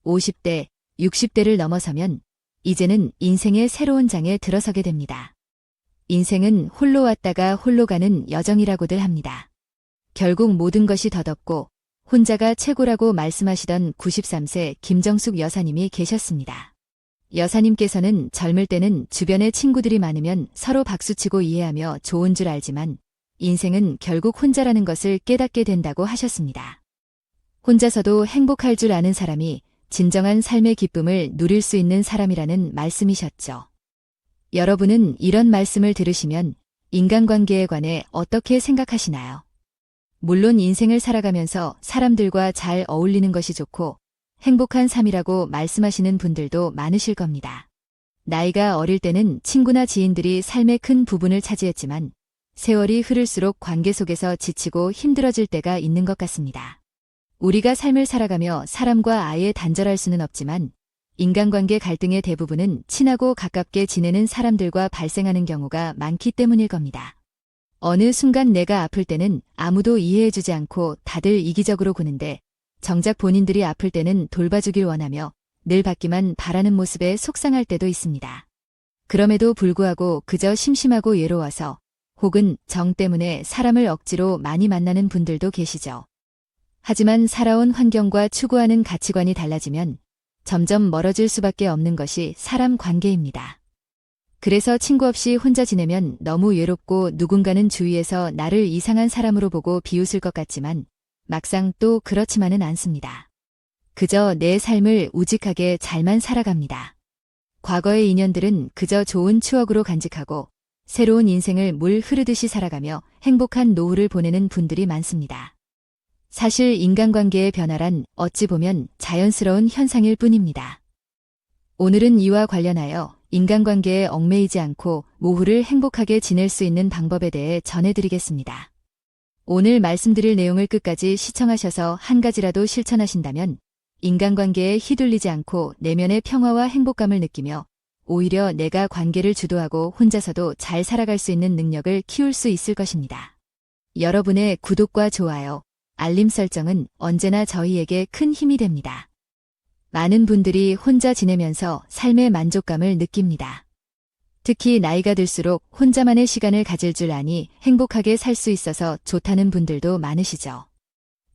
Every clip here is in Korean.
50대, 60대를 넘어서면 이제는 인생의 새로운 장에 들어서게 됩니다. 인생은 홀로 왔다가 홀로 가는 여정이라고들 합니다. 결국 모든 것이 덧없고 혼자가 최고라고 말씀하시던 93세 김정숙 여사님이 계셨습니다. 여사님께서는 젊을 때는 주변에 친구들이 많으면 서로 박수치고 이해하며 좋은 줄 알지만 인생은 결국 혼자라는 것을 깨닫게 된다고 하셨습니다. 혼자서도 행복할 줄 아는 사람이 진정한 삶의 기쁨을 누릴 수 있는 사람이라는 말씀이셨죠. 여러분은 이런 말씀을 들으시면 인간관계에 관해 어떻게 생각하시나요? 물론 인생을 살아가면서 사람들과 잘 어울리는 것이 좋고 행복한 삶이라고 말씀하시는 분들도 많으실 겁니다. 나이가 어릴 때는 친구나 지인들이 삶의 큰 부분을 차지했지만 세월이 흐를수록 관계 속에서 지치고 힘들어질 때가 있는 것 같습니다. 우리가 삶을 살아가며 사람과 아예 단절할 수는 없지만 인간관계 갈등의 대부분은 친하고 가깝게 지내는 사람들과 발생하는 경우가 많기 때문일 겁니다. 어느 순간 내가 아플 때는 아무도 이해해주지 않고 다들 이기적으로 구는데 정작 본인들이 아플 때는 돌봐주길 원하며 늘 받기만 바라는 모습에 속상할 때도 있습니다. 그럼에도 불구하고 그저 심심하고 외로워서 혹은 정 때문에 사람을 억지로 많이 만나는 분들도 계시죠. 하지만 살아온 환경과 추구하는 가치관이 달라지면 점점 멀어질 수밖에 없는 것이 사람 관계입니다. 그래서 친구 없이 혼자 지내면 너무 외롭고 누군가는 주위에서 나를 이상한 사람으로 보고 비웃을 것 같지만 막상 또 그렇지만은 않습니다. 그저 내 삶을 우직하게 잘만 살아갑니다. 과거의 인연들은 그저 좋은 추억으로 간직하고 새로운 인생을 물 흐르듯이 살아가며 행복한 노후를 보내는 분들이 많습니다. 사실 인간관계의 변화란 어찌 보면 자연스러운 현상일 뿐입니다. 오늘은 이와 관련하여 인간관계에 얽매이지 않고 노후를 행복하게 지낼 수 있는 방법에 대해 전해드리겠습니다. 오늘 말씀드릴 내용을 끝까지 시청하셔서 한 가지라도 실천하신다면 인간관계에 휘둘리지 않고 내면의 평화와 행복감을 느끼며 오히려 내가 관계를 주도하고 혼자서도 잘 살아갈 수 있는 능력을 키울 수 있을 것입니다. 여러분의 구독과 좋아요, 알림 설정은 언제나 저희에게 큰 힘이 됩니다. 많은 분들이 혼자 지내면서 삶의 만족감을 느낍니다. 특히 나이가 들수록 혼자만의 시간을 가질 줄 아니 행복하게 살 수 있어서 좋다는 분들도 많으시죠.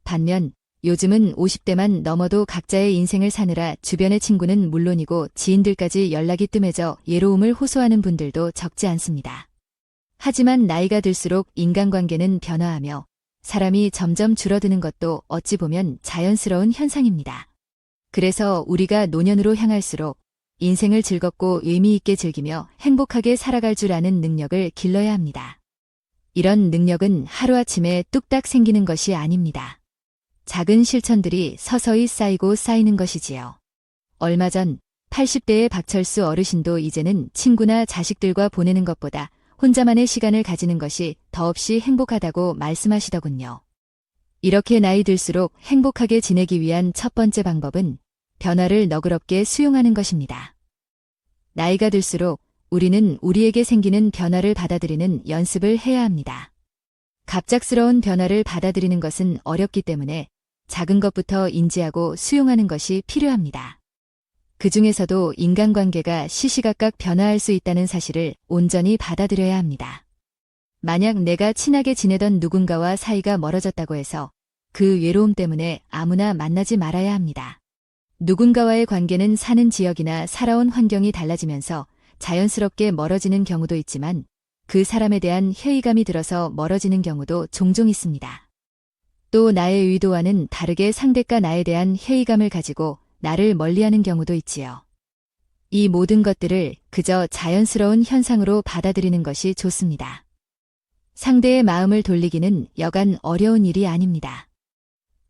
반면 요즘은 50대만 넘어도 각자의 인생을 사느라 주변의 친구는 물론이고 지인들까지 연락이 뜸해져 외로움을 호소하는 분들도 적지 않습니다. 하지만 나이가 들수록 인간관계는 변화하며 사람이 점점 줄어드는 것도 어찌 보면 자연스러운 현상입니다. 그래서 우리가 노년으로 향할수록 인생을 즐겁고 의미 있게 즐기며 행복하게 살아갈 줄 아는 능력을 길러야 합니다. 이런 능력은 하루아침에 뚝딱 생기는 것이 아닙니다. 작은 실천들이 서서히 쌓이고 쌓이는 것이지요. 얼마 전 80대의 박철수 어르신도 이제는 친구나 자식들과 보내는 것보다 혼자만의 시간을 가지는 것이 더없이 행복하다고 말씀하시더군요. 이렇게 나이 들수록 행복하게 지내기 위한 첫 번째 방법은 변화를 너그럽게 수용하는 것입니다. 나이가 들수록 우리는 우리에게 생기는 변화를 받아들이는 연습을 해야 합니다. 갑작스러운 변화를 받아들이는 것은 어렵기 때문에 작은 것부터 인지하고 수용하는 것이 필요합니다. 그 중에서도 인간관계가 시시각각 변화할 수 있다는 사실을 온전히 받아들여야 합니다. 만약 내가 친하게 지내던 누군가와 사이가 멀어졌다고 해서 그 외로움 때문에 아무나 만나지 말아야 합니다. 누군가와의 관계는 사는 지역이나 살아온 환경이 달라지면서 자연스럽게 멀어지는 경우도 있지만 그 사람에 대한 회의감이 들어서 멀어지는 경우도 종종 있습니다. 또 나의 의도와는 다르게 상대가 나에 대한 회의감을 가지고 나를 멀리하는 경우도 있지요. 이 모든 것들을 그저 자연스러운 현상으로 받아들이는 것이 좋습니다. 상대의 마음을 돌리기는 여간 어려운 일이 아닙니다.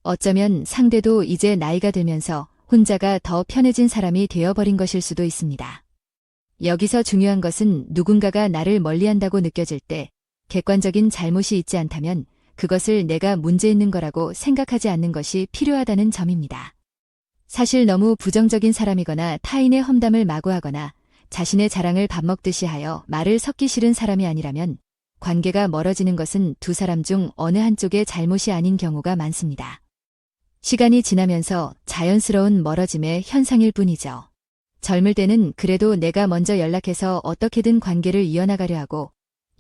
어쩌면 상대도 이제 나이가 들면서 혼자가 더 편해진 사람이 되어버린 것일 수도 있습니다. 여기서 중요한 것은 누군가가 나를 멀리한다고 느껴질 때 객관적인 잘못이 있지 않다면 그것을 내가 문제 있는 거라고 생각하지 않는 것이 필요하다는 점입니다. 사실 너무 부정적인 사람이거나 타인의 험담을 마구 하거나 자신의 자랑을 밥 먹듯이 하여 말을 섞기 싫은 사람이 아니라면 관계가 멀어지는 것은 두 사람 중 어느 한쪽의 잘못이 아닌 경우가 많습니다. 시간이 지나면서 자연스러운 멀어짐의 현상일 뿐이죠. 젊을 때는 그래도 내가 먼저 연락해서 어떻게든 관계를 이어나가려 하고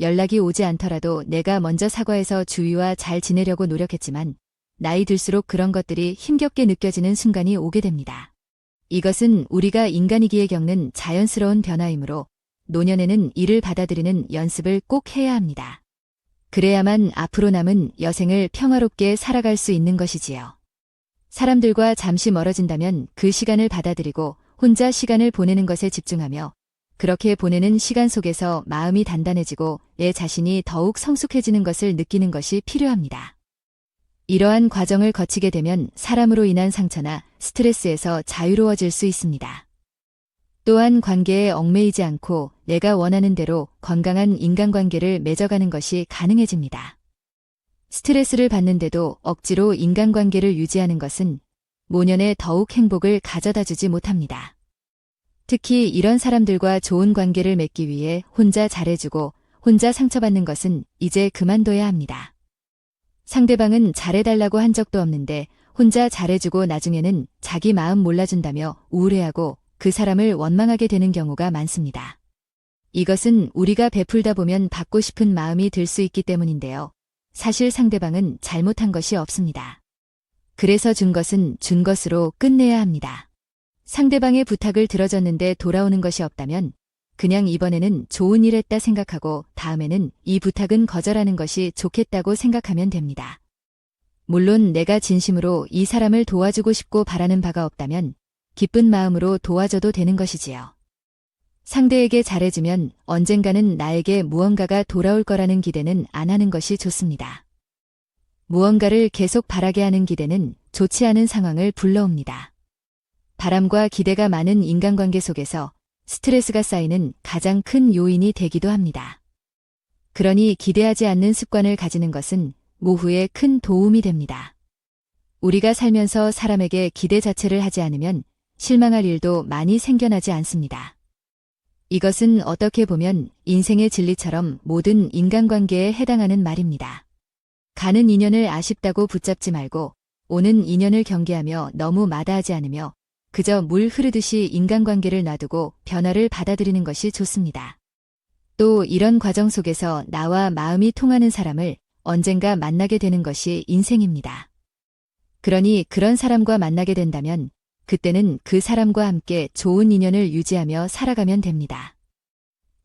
연락이 오지 않더라도 내가 먼저 사과해서 주위와 잘 지내려고 노력했지만 나이 들수록 그런 것들이 힘겹게 느껴지는 순간이 오게 됩니다. 이것은 우리가 인간이기에 겪는 자연스러운 변화이므로 노년에는 이를 받아들이는 연습을 꼭 해야 합니다. 그래야만 앞으로 남은 여생을 평화롭게 살아갈 수 있는 것이지요. 사람들과 잠시 멀어진다면 그 시간을 받아들이고 혼자 시간을 보내는 것에 집중하며 그렇게 보내는 시간 속에서 마음이 단단해지고 내 자신이 더욱 성숙해지는 것을 느끼는 것이 필요합니다. 이러한 과정을 거치게 되면 사람으로 인한 상처나 스트레스에서 자유로워질 수 있습니다. 또한 관계에 얽매이지 않고 내가 원하는 대로 건강한 인간관계를 맺어가는 것이 가능해집니다. 스트레스를 받는데도 억지로 인간관계를 유지하는 것은 노년에 더욱 행복을 가져다주지 못합니다. 특히 이런 사람들과 좋은 관계를 맺기 위해 혼자 잘해주고 혼자 상처받는 것은 이제 그만둬야 합니다. 상대방은 잘해달라고 한 적도 없는데 혼자 잘해주고 나중에는 자기 마음 몰라준다며 우울해하고 그 사람을 원망하게 되는 경우가 많습니다. 이것은 우리가 베풀다 보면 받고 싶은 마음이 들 수 있기 때문인데요. 사실 상대방은 잘못한 것이 없습니다. 그래서 준 것은 준 것으로 끝내야 합니다. 상대방의 부탁을 들어줬는데 돌아오는 것이 없다면 그냥 이번에는 좋은 일 했다 생각하고 다음에는 이 부탁은 거절하는 것이 좋겠다고 생각하면 됩니다. 물론 내가 진심으로 이 사람을 도와주고 싶고 바라는 바가 없다면 기쁜 마음으로 도와줘도 되는 것이지요. 상대에게 잘해주면 언젠가는 나에게 무언가가 돌아올 거라는 기대는 안 하는 것이 좋습니다. 무언가를 계속 바라게 하는 기대는 좋지 않은 상황을 불러옵니다. 바람과 기대가 많은 인간관계 속에서 스트레스가 쌓이는 가장 큰 요인이 되기도 합니다. 그러니 기대하지 않는 습관을 가지는 것은 노후에 큰 도움이 됩니다. 우리가 살면서 사람에게 기대 자체를 하지 않으면 실망할 일도 많이 생겨나지 않습니다. 이것은 어떻게 보면 인생의 진리처럼 모든 인간관계에 해당하는 말입니다. 가는 인연을 아쉽다고 붙잡지 말고 오는 인연을 경계하며 너무 마다하지 않으며 그저 물 흐르듯이 인간관계를 놔두고 변화를 받아들이는 것이 좋습니다. 또 이런 과정 속에서 나와 마음이 통하는 사람을 언젠가 만나게 되는 것이 인생입니다. 그러니 그런 사람과 만나게 된다면 그때는 그 사람과 함께 좋은 인연을 유지하며 살아가면 됩니다.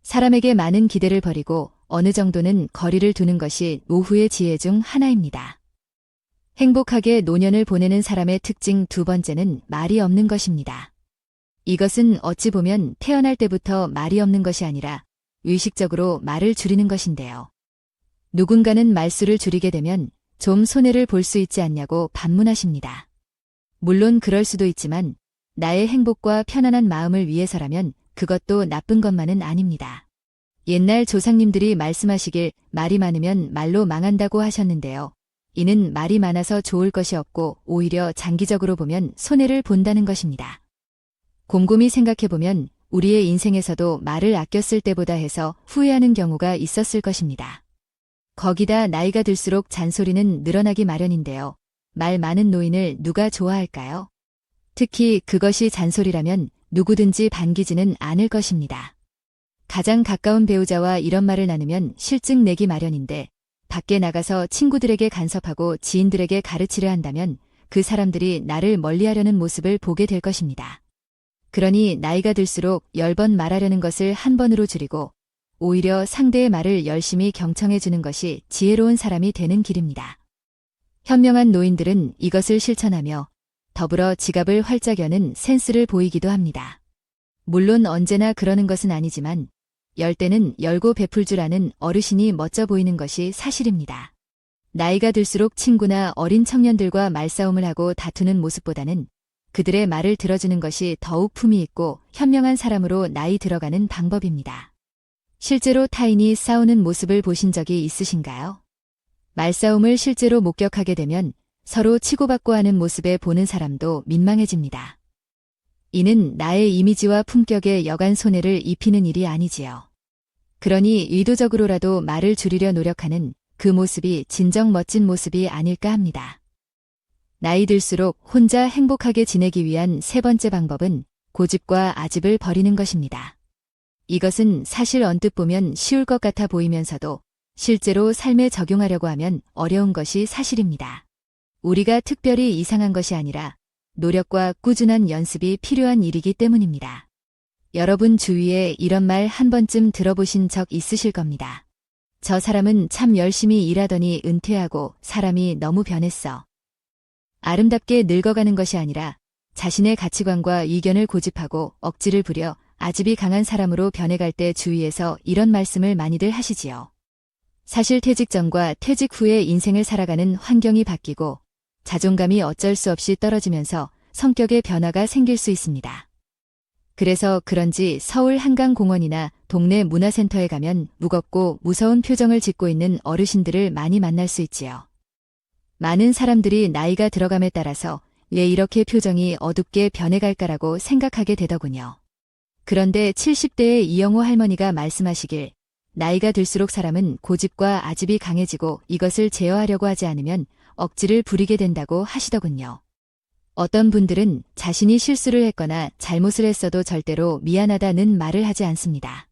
사람에게 많은 기대를 버리고 어느 정도는 거리를 두는 것이 노후의 지혜 중 하나입니다. 행복하게 노년을 보내는 사람의 특징 두 번째는 말이 없는 것입니다. 이것은 어찌 보면 태어날 때부터 말이 없는 것이 아니라 의식적으로 말을 줄이는 것인데요. 누군가는 말수를 줄이게 되면 좀 손해를 볼 수 있지 않냐고 반문하십니다. 물론 그럴 수도 있지만 나의 행복과 편안한 마음을 위해서라면 그것도 나쁜 것만은 아닙니다. 옛날 조상님들이 말씀하시길 말이 많으면 말로 망한다고 하셨는데요. 이는 말이 많아서 좋을 것이 없고 오히려 장기적으로 보면 손해를 본다는 것입니다. 곰곰이 생각해보면 우리의 인생에서도 말을 아꼈을 때보다 해서 후회하는 경우가 있었을 것입니다. 거기다 나이가 들수록 잔소리는 늘어나기 마련인데요. 말 많은 노인을 누가 좋아할까요? 특히 그것이 잔소리라면 누구든지 반기지는 않을 것입니다. 가장 가까운 배우자와 이런 말을 나누면 실증 내기 마련인데 밖에 나가서 친구들에게 간섭하고 지인들에게 가르치려 한다면 그 사람들이 나를 멀리하려는 모습을 보게 될 것입니다. 그러니 나이가 들수록 10번 말하려는 것을 한 번으로 줄이고 오히려 상대의 말을 열심히 경청해주는 것이 지혜로운 사람이 되는 길입니다. 현명한 노인들은 이것을 실천하며 더불어 지갑을 활짝 여는 센스를 보이기도 합니다. 물론 언제나 그러는 것은 아니지만 열 때는 열고 베풀 줄 아는 어르신이 멋져 보이는 것이 사실입니다. 나이가 들수록 친구나 어린 청년들과 말싸움을 하고 다투는 모습보다는 그들의 말을 들어주는 것이 더욱 품위 있고 현명한 사람으로 나이 들어가는 방법입니다. 실제로 타인이 싸우는 모습을 보신 적이 있으신가요? 말싸움을 실제로 목격하게 되면 서로 치고받고 하는 모습에 보는 사람도 민망해집니다. 이는 나의 이미지와 품격에 여간 손해를 입히는 일이 아니지요. 그러니 의도적으로라도 말을 줄이려 노력하는 그 모습이 진정 멋진 모습이 아닐까 합니다. 나이 들수록 혼자 행복하게 지내기 위한 세 번째 방법은 고집과 아집을 버리는 것입니다. 이것은 사실 언뜻 보면 쉬울 것 같아 보이면서도 실제로 삶에 적용하려고 하면 어려운 것이 사실입니다. 우리가 특별히 이상한 것이 아니라 노력과 꾸준한 연습이 필요한 일이기 때문입니다. 여러분 주위에 이런 말 한 번쯤 들어보신 적 있으실 겁니다. 저 사람은 참 열심히 일하더니 은퇴하고 사람이 너무 변했어. 아름답게 늙어가는 것이 아니라 자신의 가치관과 의견을 고집하고 억지를 부려 아집이 강한 사람으로 변해갈 때 주위에서 이런 말씀을 많이들 하시지요. 사실 퇴직 전과 퇴직 후에 인생을 살아가는 환경이 바뀌고 자존감이 어쩔 수 없이 떨어지면서 성격의 변화가 생길 수 있습니다. 그래서 그런지 서울 한강공원이나 동네 문화센터에 가면 무겁고 무서운 표정을 짓고 있는 어르신들을 많이 만날 수 있지요. 많은 사람들이 나이가 들어감에 따라서 왜 이렇게 표정이 어둡게 변해갈까라고 생각하게 되더군요. 그런데 70대의 이영호 할머니가 말씀하시길 나이가 들수록 사람은 고집과 아집이 강해지고 이것을 제어하려고 하지 않으면 억지를 부리게 된다고 하시더군요. 어떤 분들은 자신이 실수를 했거나 잘못을 했어도 절대로 미안하다는 말을 하지 않습니다.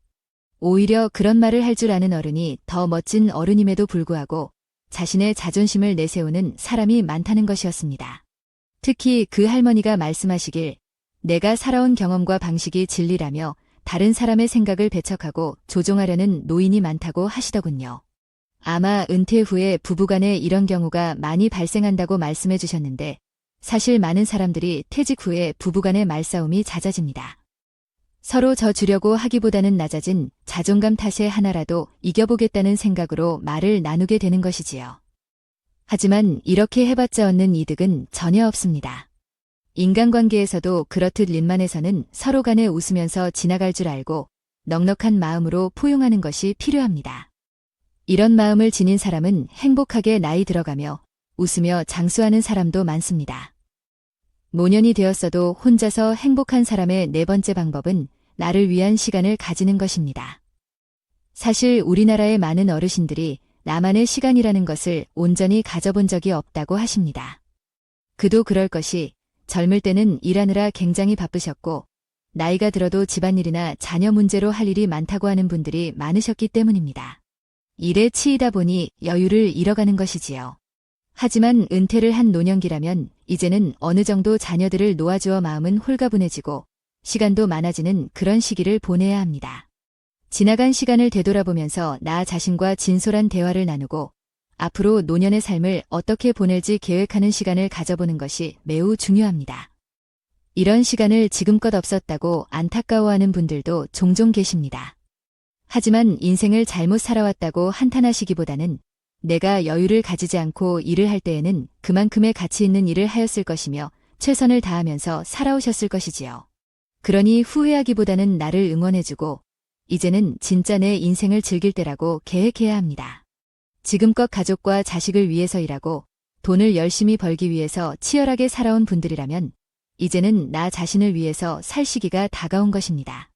오히려 그런 말을 할 줄 아는 어른이 더 멋진 어른임에도 불구하고 자신의 자존심을 내세우는 사람이 많다는 것이었습니다. 특히 그 할머니가 말씀하시길 내가 살아온 경험과 방식이 진리라며 다른 사람의 생각을 배척하고 조종하려는 노인이 많다고 하시더군요. 아마 은퇴 후에 부부간에 이런 경우가 많이 발생한다고 말씀해 주셨는데 사실 많은 사람들이 퇴직 후에 부부간의 말싸움이 잦아집니다. 서로 져주려고 하기보다는 낮아진 자존감 탓에 하나라도 이겨보겠다는 생각으로 말을 나누게 되는 것이지요. 하지만 이렇게 해봤자 얻는 이득은 전혀 없습니다. 인간관계에서도 그렇듯 린만에서는 서로 간에 웃으면서 지나갈 줄 알고 넉넉한 마음으로 포용하는 것이 필요합니다. 이런 마음을 지닌 사람은 행복하게 나이 들어가며 웃으며 장수하는 사람도 많습니다. 노년이 되었어도 혼자서 행복한 사람의 네 번째 방법은 나를 위한 시간을 가지는 것입니다. 사실 우리나라의 많은 어르신들이 나만의 시간이라는 것을 온전히 가져본 적이 없다고 하십니다. 그도 그럴 것이 젊을 때는 일하느라 굉장히 바쁘셨고 나이가 들어도 집안일이나 자녀 문제로 할 일이 많다고 하는 분들이 많으셨기 때문입니다. 일에 치이다 보니 여유를 잃어가는 것이지요. 하지만 은퇴를 한 노년기라면 이제는 어느 정도 자녀들을 놓아주어 마음은 홀가분해지고 시간도 많아지는 그런 시기를 보내야 합니다. 지나간 시간을 되돌아보면서 나 자신과 진솔한 대화를 나누고 앞으로 노년의 삶을 어떻게 보낼지 계획하는 시간을 가져보는 것이 매우 중요합니다. 이런 시간을 지금껏 없었다고 안타까워하는 분들도 종종 계십니다. 하지만 인생을 잘못 살아왔다고 한탄하시기보다는 내가 여유를 가지지 않고 일을 할 때에는 그만큼의 가치 있는 일을 하였을 것이며 최선을 다하면서 살아오셨을 것이지요. 그러니 후회하기보다는 나를 응원해주고 이제는 진짜 내 인생을 즐길 때라고 계획해야 합니다. 지금껏 가족과 자식을 위해서 일하고 돈을 열심히 벌기 위해서 치열하게 살아온 분들이라면 이제는 나 자신을 위해서 살 시기가 다가온 것입니다.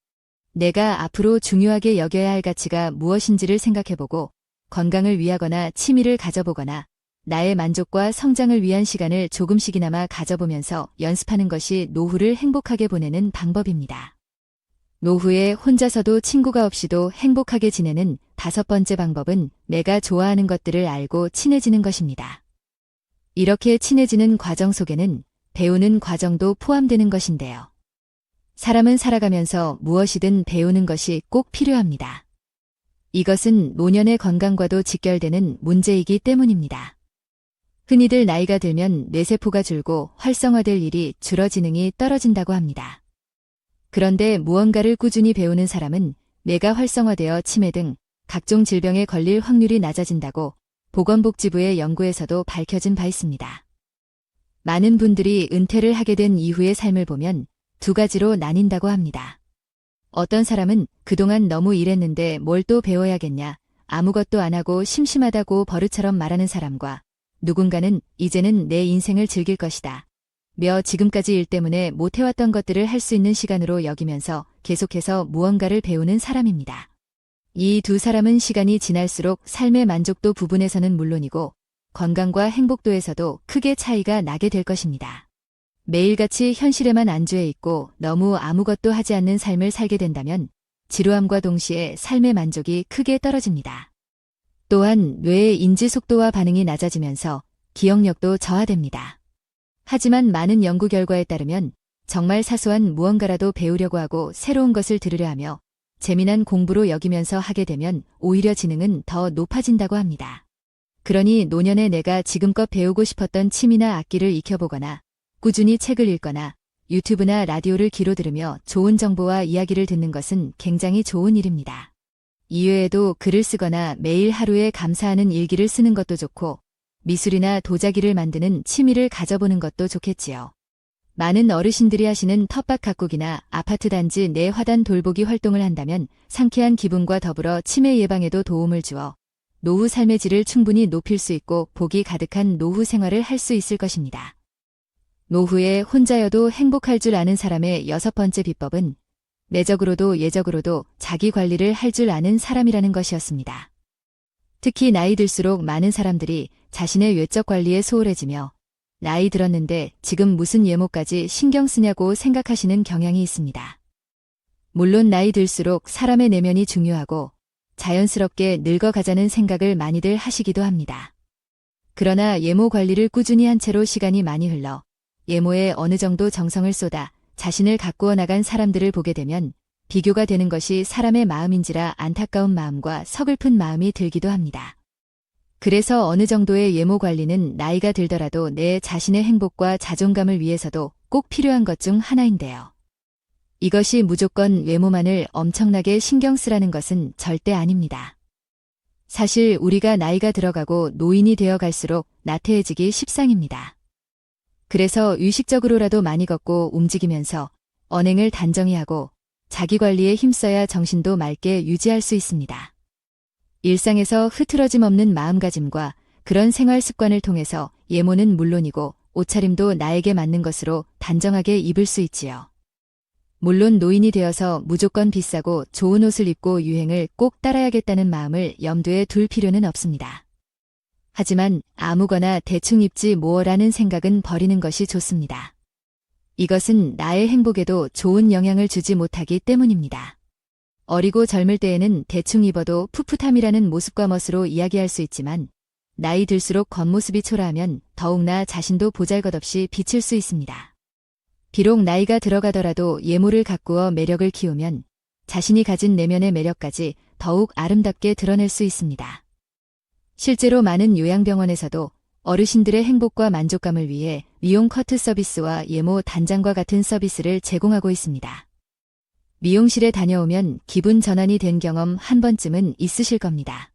내가 앞으로 중요하게 여겨야 할 가치가 무엇인지를 생각해보고 건강을 위하거나 취미를 가져보거나 나의 만족과 성장을 위한 시간을 조금씩이나마 가져보면서 연습하는 것이 노후를 행복하게 보내는 방법입니다. 노후에 혼자서도 친구가 없이도 행복하게 지내는 다섯 번째 방법은 내가 좋아하는 것들을 알고 친해지는 것입니다. 이렇게 친해지는 과정 속에는 배우는 과정도 포함되는 것인데요. 사람은 살아가면서 무엇이든 배우는 것이 꼭 필요합니다. 이것은 노년의 건강과도 직결되는 문제이기 때문입니다. 흔히들 나이가 들면 뇌세포가 줄고 활성화될 일이 줄어 지능이 떨어진다고 합니다. 그런데 무언가를 꾸준히 배우는 사람은 뇌가 활성화되어 치매 등 각종 질병에 걸릴 확률이 낮아진다고 보건복지부의 연구에서도 밝혀진 바 있습니다. 많은 분들이 은퇴를 하게 된 이후의 삶을 보면 두 가지로 나뉜다고 합니다. 어떤 사람은 그동안 너무 일했는데 뭘 또 배워야겠냐, 아무것도 안 하고 심심하다고 버릇처럼 말하는 사람과 누군가는 이제는 내 인생을 즐길 것이다. 며 지금까지 일 때문에 못해왔던 것들을 할 수 있는 시간으로 여기면서 계속해서 무언가를 배우는 사람입니다. 이 두 사람은 시간이 지날수록 삶의 만족도 부분에서는 물론이고 건강과 행복도에서도 크게 차이가 나게 될 것입니다. 매일같이 현실에만 안주해 있고 너무 아무것도 하지 않는 삶을 살게 된다면 지루함과 동시에 삶의 만족이 크게 떨어집니다. 또한 뇌의 인지 속도와 반응이 낮아지면서 기억력도 저하됩니다. 하지만 많은 연구 결과에 따르면 정말 사소한 무언가라도 배우려고 하고 새로운 것을 들으려 하며 재미난 공부로 여기면서 하게 되면 오히려 지능은 더 높아진다고 합니다. 그러니 노년에 내가 지금껏 배우고 싶었던 취미나 악기를 익혀보거나 꾸준히 책을 읽거나 유튜브나 라디오를 귀로 들으며 좋은 정보와 이야기를 듣는 것은 굉장히 좋은 일입니다. 이외에도 글을 쓰거나 매일 하루에 감사하는 일기를 쓰는 것도 좋고 미술이나 도자기를 만드는 취미를 가져보는 것도 좋겠지요. 많은 어르신들이 하시는 텃밭 가꾸기나 아파트 단지 내 화단 돌보기 활동을 한다면 상쾌한 기분과 더불어 치매 예방에도 도움을 주어 노후 삶의 질을 충분히 높일 수 있고 복이 가득한 노후 생활을 할 수 있을 것입니다. 노후에 혼자여도 행복할 줄 아는 사람의 6번째 비법은 내적으로도 예적으로도 자기 관리를 할 줄 아는 사람이라는 것이었습니다. 특히 나이 들수록 많은 사람들이 자신의 외적 관리에 소홀해지며 나이 들었는데 지금 무슨 외모까지 신경 쓰냐고 생각하시는 경향이 있습니다. 물론 나이 들수록 사람의 내면이 중요하고 자연스럽게 늙어가자는 생각을 많이들 하시기도 합니다. 그러나 외모 관리를 꾸준히 한 채로 시간이 많이 흘러 외모에 어느 정도 정성을 쏟아 자신을 가꾸어 나간 사람들을 보게 되면 비교가 되는 것이 사람의 마음인지라 안타까운 마음과 서글픈 마음이 들기도 합니다. 그래서 어느 정도의 외모 관리는 나이가 들더라도 내 자신의 행복과 자존감을 위해서도 꼭 필요한 것 중 하나인데요. 이것이 무조건 외모만을 엄청나게 신경 쓰라는 것은 절대 아닙니다. 사실 우리가 나이가 들어가고 노인이 되어 갈수록 나태해지기 십상입니다. 그래서 의식적으로라도 많이 걷고 움직이면서 언행을 단정히 하고 자기관리에 힘써야 정신도 맑게 유지할 수 있습니다. 일상에서 흐트러짐 없는 마음가짐과 그런 생활 습관을 통해서 외모는 물론이고 옷차림도 나에게 맞는 것으로 단정하게 입을 수 있지요. 물론 노인이 되어서 무조건 비싸고 좋은 옷을 입고 유행을 꼭 따라야겠다는 마음을 염두에 둘 필요는 없습니다. 하지만 아무거나 대충 입지 뭐라는 생각은 버리는 것이 좋습니다. 이것은 나의 행복에도 좋은 영향을 주지 못하기 때문입니다. 어리고 젊을 때에는 대충 입어도 풋풋함이라는 모습과 멋으로 이야기할 수 있지만 나이 들수록 겉모습이 초라하면 더욱 나 자신도 보잘것없이 비칠 수 있습니다. 비록 나이가 들어가더라도 외모를 가꾸어 매력을 키우면 자신이 가진 내면의 매력까지 더욱 아름답게 드러낼 수 있습니다. 실제로 많은 요양병원에서도 어르신들의 행복과 만족감을 위해 미용 커트 서비스와 외모 단장과 같은 서비스를 제공하고 있습니다. 미용실에 다녀오면 기분 전환이 된 경험 한 번쯤은 있으실 겁니다.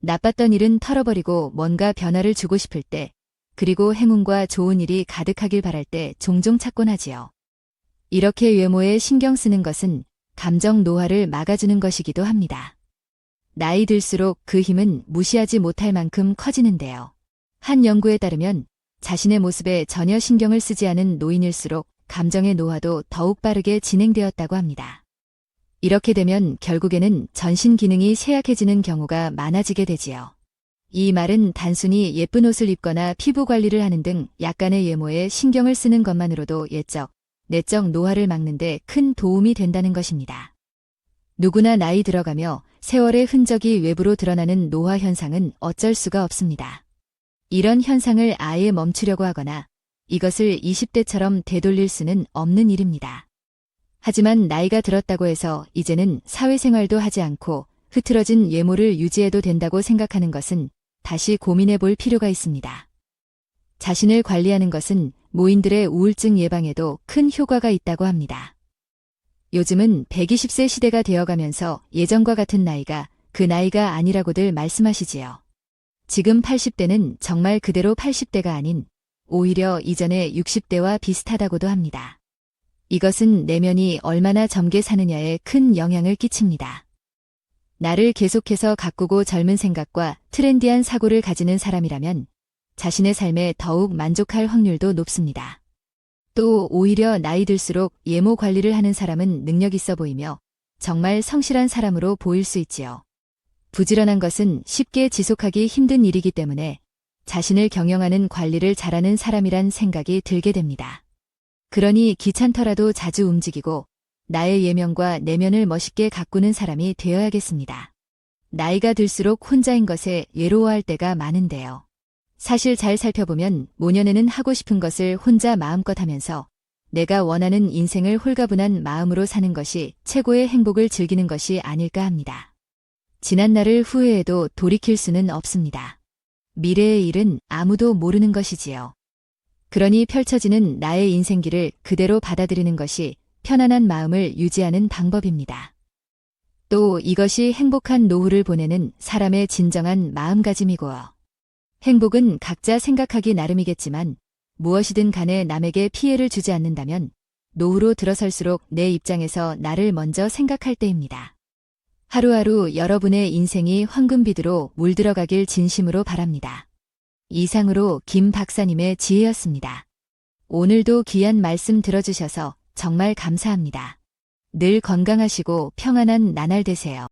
나빴던 일은 털어버리고 뭔가 변화를 주고 싶을 때, 그리고 행운과 좋은 일이 가득하길 바랄 때 종종 찾곤 하지요. 이렇게 외모에 신경 쓰는 것은 감정 노화를 막아주는 것이기도 합니다. 나이 들수록 그 힘은 무시하지 못할 만큼 커지는데요. 한 연구에 따르면 자신의 모습에 전혀 신경을 쓰지 않은 노인일수록 감정의 노화도 더욱 빠르게 진행되었다고 합니다. 이렇게 되면 결국에는 전신 기능이 쇠약해지는 경우가 많아지게 되지요. 이 말은 단순히 예쁜 옷을 입거나 피부 관리를 하는 등 약간의 외모에 신경을 쓰는 것만으로도 예적, 내적 노화를 막는 데 큰 도움이 된다는 것입니다. 누구나 나이 들어가며 세월의 흔적이 외부로 드러나는 노화 현상은 어쩔 수가 없습니다. 이런 현상을 아예 멈추려고 하거나 이것을 20대처럼 되돌릴 수는 없는 일입니다. 하지만 나이가 들었다고 해서 이제는 사회생활도 하지 않고 흐트러진 외모를 유지해도 된다고 생각하는 것은 다시 고민해 볼 필요가 있습니다. 자신을 관리하는 것은 노인들의 우울증 예방에도 큰 효과가 있다고 합니다. 요즘은 120세 시대가 되어가면서 예전과 같은 나이가 그 나이가 아니라고들 말씀하시지요. 지금 80대는 정말 그대로 80대가 아닌 오히려 이전의 60대와 비슷하다고도 합니다. 이것은 내면이 얼마나 젊게 사느냐에 큰 영향을 끼칩니다. 나를 계속해서 가꾸고 젊은 생각과 트렌디한 사고를 가지는 사람이라면 자신의 삶에 더욱 만족할 확률도 높습니다. 또 오히려 나이 들수록 외모 관리를 하는 사람은 능력 있어 보이며 정말 성실한 사람으로 보일 수 있지요. 부지런한 것은 쉽게 지속하기 힘든 일이기 때문에 자신을 경영하는 관리를 잘하는 사람이란 생각이 들게 됩니다. 그러니 귀찮더라도 자주 움직이고 나의 예명과 내면을 멋있게 가꾸는 사람이 되어야겠습니다. 나이가 들수록 혼자인 것에 외로워할 때가 많은데요. 사실 잘 살펴보면 모년에는 하고 싶은 것을 혼자 마음껏 하면서 내가 원하는 인생을 홀가분한 마음으로 사는 것이 최고의 행복을 즐기는 것이 아닐까 합니다. 지난 날을 후회해도 돌이킬 수는 없습니다. 미래의 일은 아무도 모르는 것이지요. 그러니 펼쳐지는 나의 인생길을 그대로 받아들이는 것이 편안한 마음을 유지하는 방법입니다. 또 이것이 행복한 노후를 보내는 사람의 진정한 마음가짐이고요. 행복은 각자 생각하기 나름이겠지만 무엇이든 간에 남에게 피해를 주지 않는다면 노후로 들어설수록 내 입장에서 나를 먼저 생각할 때입니다. 하루하루 여러분의 인생이 황금비두로 물들어가길 진심으로 바랍니다. 이상으로 김 박사님의 지혜였습니다. 오늘도 귀한 말씀 들어주셔서 정말 감사합니다. 늘 건강하시고 평안한 나날 되세요.